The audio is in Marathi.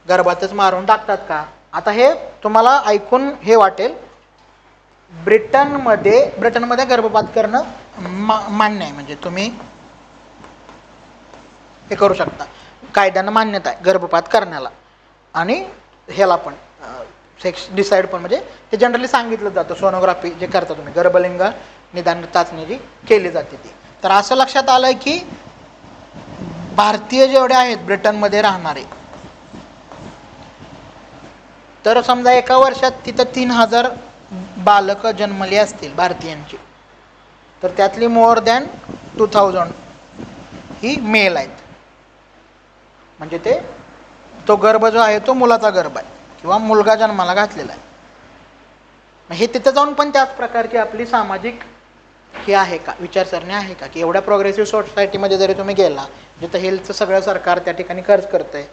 गर्भातच मारून टाकतात का? आता हे तुम्हाला ऐकून हे वाटेल, ब्रिटनमध्ये गर्भपात करणं मान्य आहे, म्हणजे तुम्ही हे करू शकता, कायद्यानं मान्यता आहे गर्भपात करण्याला. आणि ह्याला पण सेक्स डिसाईड पण, म्हणजे ते जनरली सांगितलं जातं, सोनोग्राफी जे करता तुम्ही, गर्भलिंग निदान चाचणी जी केली जाते ती. तर असं लक्षात आलंय की भारतीय जेवढे आहेत ब्रिटनमध्ये राहणारे, तर समजा एका वर्षात तिथं 3000 बालकं जन्मली असतील भारतीयांची, तर त्यातली मोर दॅन 2000 ही मेल आहेत. म्हणजे तो गर्भ जो आहे तो मुलाचा गर्भ आहे किंवा मुलगा जन्माला घातलेला आहे. हे तिथं जाऊन पण त्याच प्रकारची आपली सामाजिक हे आहे का, विचारसरणी आहे का, की एवढ्या प्रोग्रेसिव्ह सोसायटीमध्ये जरी तुम्ही गेला, जिथं हेल्थचं सगळं सरकार त्या ठिकाणी खर्च करतंय,